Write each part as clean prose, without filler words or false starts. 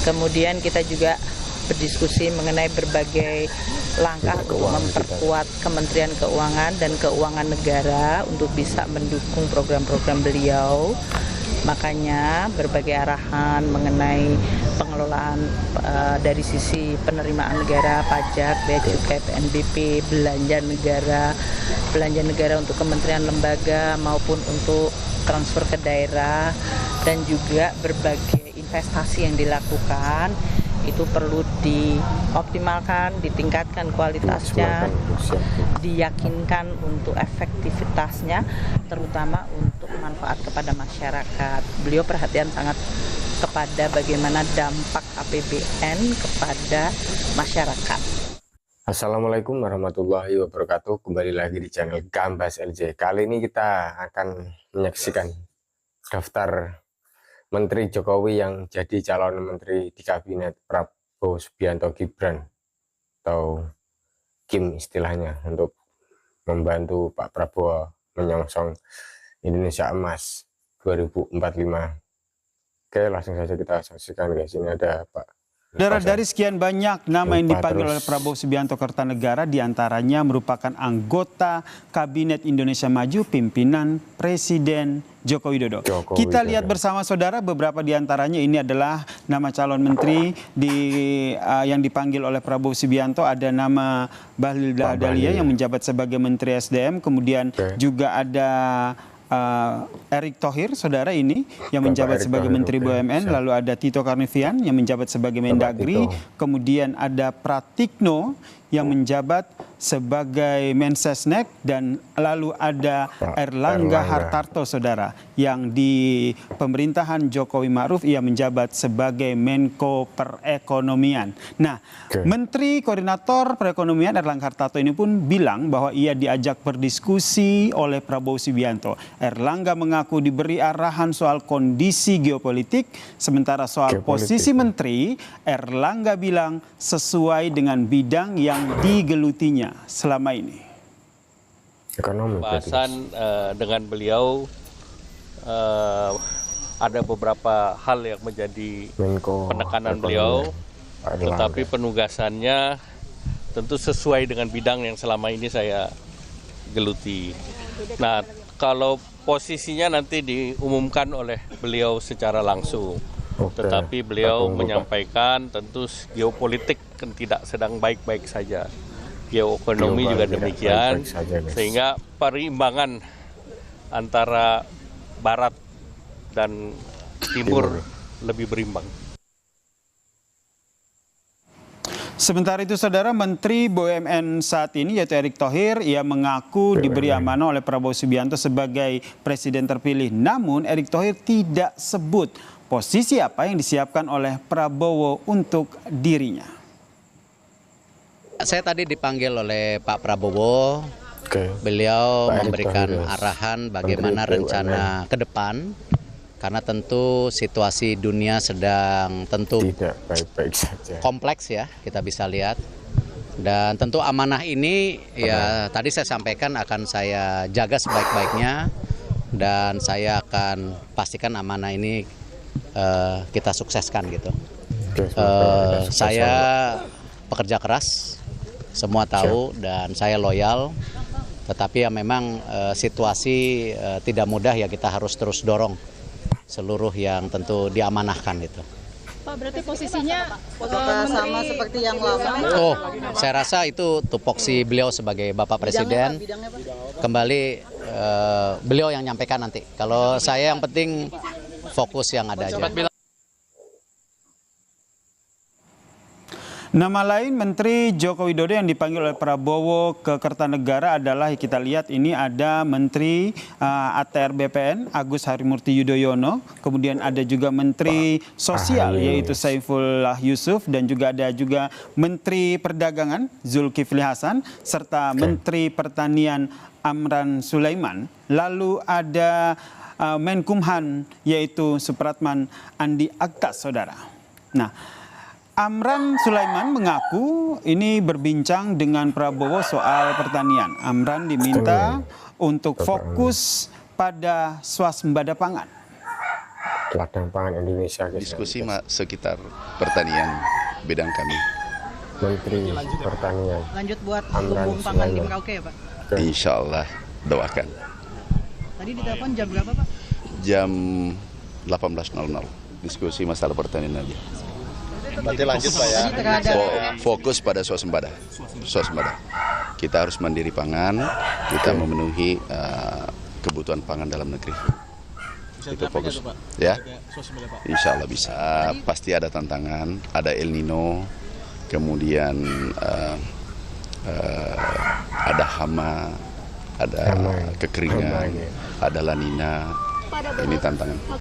Kemudian kita juga berdiskusi mengenai berbagai langkah untuk memperkuat Kementerian Keuangan dan Keuangan Negara untuk bisa mendukung program-program beliau. Makanya berbagai arahan mengenai pengelolaan dari sisi penerimaan negara, pajak, bea cukai, PNBP, belanja negara untuk kementerian lembaga maupun untuk transfer ke daerah, dan juga berbagai investasi yang dilakukan itu perlu dioptimalkan, ditingkatkan kualitasnya, diyakinkan untuk efektivitasnya, terutama untuk manfaat kepada masyarakat. Beliau perhatian sangat kepada bagaimana dampak APBN kepada masyarakat. Assalamualaikum warahmatullahi wabarakatuh. Kembali lagi di channel Gambas LJ. Kali ini kita akan menyaksikan daftar Menteri Jokowi yang jadi calon menteri di kabinet Prabowo Subianto Gibran, atau Kim istilahnya, untuk membantu Pak Prabowo menyongsong Indonesia Emas 2045. Oke, langsung saja kita saksikan guys. Ini ada Pak. Dari sekian banyak nama yang dipanggil oleh Prabowo Subianto Kertanegara, diantaranya merupakan anggota Kabinet Indonesia Maju pimpinan Presiden Joko Widodo. Kita lihat bersama saudara beberapa diantaranya. Ini adalah nama calon menteri yang dipanggil oleh Prabowo Subianto. Ada nama Bahlil Lahadalia yang menjabat sebagai Menteri SDM. Kemudian juga ada Erick Thohir, saudara, ini yang menjabat sebagai Menteri BUMN. Lalu ada Tito Karnavian yang menjabat sebagai Mendagri. Kemudian ada Pratikno yang menjabat sebagai Mensesnek, dan lalu ada Erlangga Hartarto, saudara, yang di pemerintahan Jokowi Ma'ruf ia menjabat sebagai Menko Perekonomian. Nah, Menteri Koordinator Perekonomian Erlangga Hartarto ini pun bilang bahwa ia diajak berdiskusi oleh Prabowo Subianto. Erlangga mengaku diberi arahan soal kondisi geopolitik, sementara soal posisi menteri, Erlangga bilang sesuai dengan bidang yang digelutinya selama ini. Bahasan dengan beliau ada beberapa hal yang menjadi penekanan beliau, tetapi penugasannya tentu sesuai dengan bidang yang selama ini saya geluti. Nah, kalau posisinya nanti diumumkan oleh beliau secara langsung, tetapi beliau menyampaikan tentu geopolitik kan tidak sedang baik-baik saja. Geoekonomi juga demikian, sehingga perimbangan antara barat dan timur lebih berimbang. Sementara itu, saudara, Menteri BUMN saat ini yaitu Erick Thohir, ia mengaku diberi amanah oleh Prabowo Subianto sebagai presiden terpilih. Namun Erick Thohir tidak sebut posisi apa yang disiapkan oleh Prabowo untuk dirinya. Saya tadi dipanggil oleh Pak Prabowo. Beliau memberikan arahan bagaimana rencana ke depan, karena tentu situasi dunia sedang tidak baik-baik saja, kompleks ya, kita bisa lihat. Dan tentu amanah ini ya tadi saya sampaikan akan saya jaga sebaik-baiknya, dan saya akan pastikan amanah ini kita sukseskan gitu. Saya pekerja keras, semua tahu, dan saya loyal. Tetapi ya memang situasi tidak mudah ya, kita harus terus dorong seluruh yang tentu diamanahkan itu. Pak, berarti posisinya sama seperti yang lama? Oh, saya rasa itu tupoksi beliau sebagai Bapak Presiden. Kembali beliau yang nyampaikan nanti. Kalau saya yang penting fokus yang ada aja. Nama lain Menteri Joko Widodo yang dipanggil oleh Prabowo ke Kertanegara adalah, kita lihat ini ada Menteri ATR BPN Agus Harimurti Yudhoyono, kemudian ada juga Menteri Sosial yaitu Saifullah Yusuf, dan juga ada juga Menteri Perdagangan Zulkifli Hasan, serta Menteri Pertanian Amran Sulaiman. Lalu ada Menkumham yaitu Supratman Andi Aktas, saudara. Nah, Amran Sulaiman mengaku ini berbincang dengan Prabowo soal pertanian. Amran diminta untuk fokus pada swasembada pangan. ladang pangan Indonesia. Diskusi sekitar pertanian bidang kami. Menteri Pertanian. Lanjut buat Amran lumbung pangan di Sulaiman. Merauke ya Pak? Insya Allah doakan. Tadi ditelepon jam berapa Pak? Jam 18.00. Diskusi masalah pertanian aja. Berarti lanjut Pak ya. Fokus pada swasembada. Kita harus mandiri pangan, kita memenuhi kebutuhan pangan dalam negeri. Itu fokus. Ya, insya Allah bisa. Pasti ada tantangan, ada El Nino, kemudian ada hama, ada kekeringan, ada La Nina. Ini tantangan.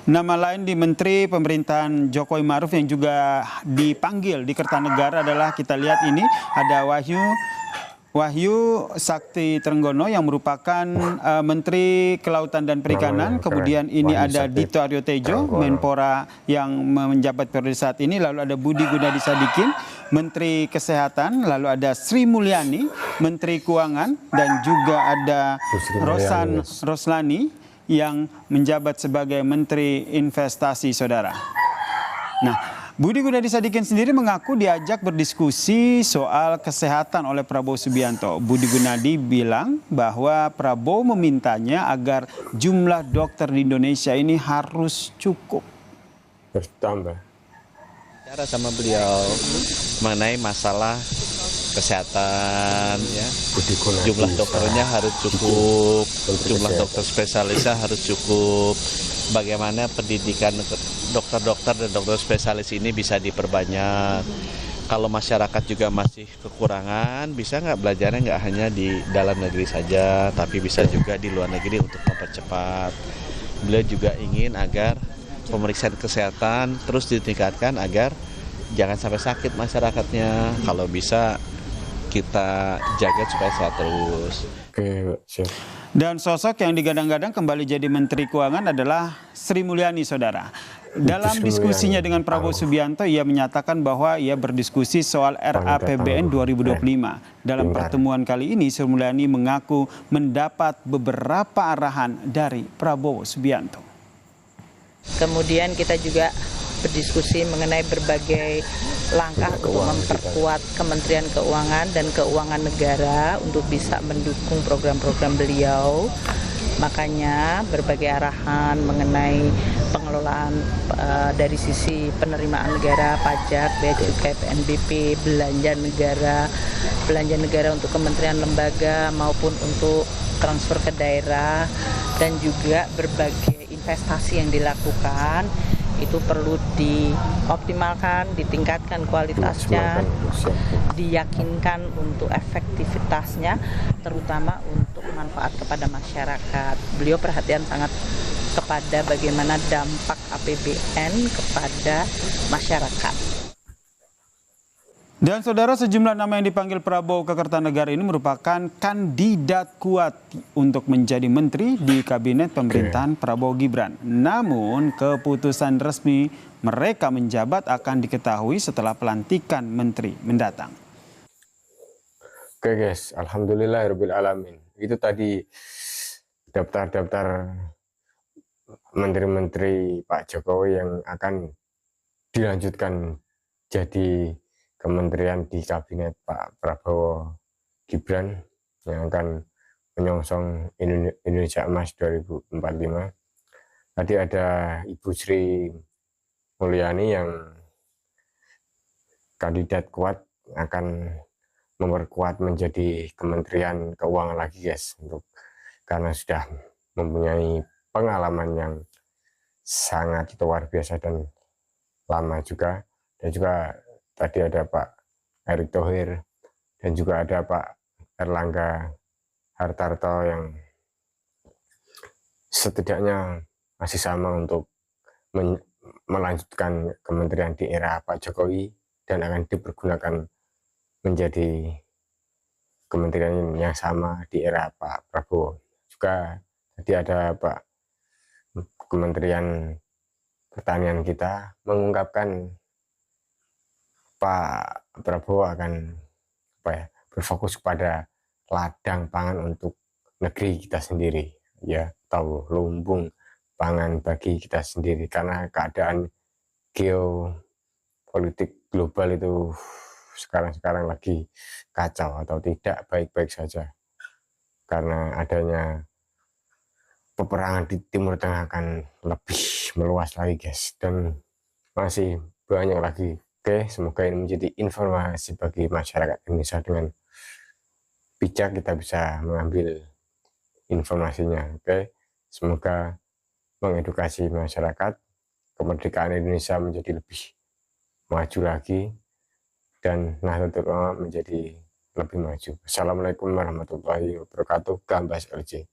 Nama lain di Menteri Pemerintahan Jokowi Ma'ruf yang juga dipanggil di Kertanegara adalah, kita lihat ini, ada Wahyu Sakti Trenggono yang merupakan Menteri Kelautan dan Perikanan. Kemudian ini ada Dito Aryo Tejo, Menpora yang menjabat periode saat ini. Lalu ada Budi Gunadi Sadikin, Menteri Kesehatan. Lalu ada Sri Mulyani, Menteri Keuangan. Dan juga ada Rosan Roslani yang menjabat sebagai Menteri Investasi, saudara. Nah, Budi Gunadi Sadikin sendiri mengaku diajak berdiskusi soal kesehatan oleh Prabowo Subianto. Budi Gunadi bilang bahwa Prabowo memintanya agar jumlah dokter di Indonesia ini harus cukup. Bertambah. Bicara sama beliau mengenai masalah kesehatan, ya. Jumlah dokternya harus cukup, jumlah dokter spesialisnya harus cukup. Bagaimana pendidikan dokter-dokter dan dokter spesialis ini bisa diperbanyak. Kalau masyarakat juga masih kekurangan, bisa nggak belajarnya nggak hanya di dalam negeri saja, tapi bisa juga di luar negeri untuk mempercepat. Beliau juga ingin agar pemeriksaan kesehatan terus ditingkatkan agar jangan sampai sakit masyarakatnya. Kalau bisa kita jaga supaya sehat terus. Dan sosok yang digadang-gadang kembali jadi Menteri Keuangan adalah Sri Mulyani, saudara. Dalam diskusinya dengan Prabowo Subianto, ia menyatakan bahwa ia berdiskusi soal RAPBN 2025. Dalam pertemuan kali ini, Sri Mulyani mengaku mendapat beberapa arahan dari Prabowo Subianto. Kemudian kita juga berdiskusi mengenai berbagai langkah untuk memperkuat Kementerian Keuangan dan Keuangan Negara untuk bisa mendukung program-program beliau. Makanya berbagai arahan mengenai pengelolaan dari sisi penerimaan negara, pajak, bea cukai, PNBP, belanja negara untuk kementerian lembaga maupun untuk transfer ke daerah, dan juga berbagai investasi yang dilakukan itu perlu dioptimalkan, ditingkatkan kualitasnya, diyakinkan untuk efektivitasnya, terutama untuk manfaat kepada masyarakat. Beliau perhatian sangat kepada bagaimana dampak APBN kepada masyarakat. Dan saudara, sejumlah nama yang dipanggil Prabowo ke Kertanegara ini merupakan kandidat kuat untuk menjadi menteri di kabinet pemerintahan Prabowo Gibran. Namun keputusan resmi mereka menjabat akan diketahui setelah pelantikan menteri mendatang. Oke guys, alhamdulillahirrahmanirrahim. Itu tadi daftar-daftar menteri-menteri Pak Jokowi yang akan dilanjutkan jadi kementerian di kabinet Pak Prabowo Gibran yang akan menyongsong Indonesia Emas 2045. Tadi ada Ibu Sri Mulyani yang kandidat kuat akan memperkuat menjadi Kementerian Keuangan lagi guys, karena sudah mempunyai pengalaman yang sangat luar biasa dan lama juga. Dan juga tadi ada Pak Erick Thohir dan juga ada Pak Erlangga Hartarto yang setidaknya masih sama untuk melanjutkan kementerian di era Pak Jokowi dan akan dipergunakan menjadi kementerian yang sama di era Pak Prabowo. Juga tadi ada Pak Kementerian Pertanian kita mengungkapkan Pak Prabowo akan berfokus kepada ladang pangan untuk negeri kita sendiri, ya, tahu lumbung pangan bagi kita sendiri, karena keadaan geopolitik global itu sekarang lagi kacau atau tidak baik-baik saja, karena adanya peperangan di Timur Tengah akan lebih meluas lagi guys, dan masih banyak lagi. Oke, semoga ini menjadi informasi bagi masyarakat Indonesia. Dengan bijak kita bisa mengambil informasinya. Oke, semoga mengedukasi masyarakat, kemerdekaan Indonesia menjadi lebih maju lagi, dan Nahdlatul Ulama menjadi lebih maju. Assalamualaikum warahmatullahi wabarakatuh. Gambas LJ.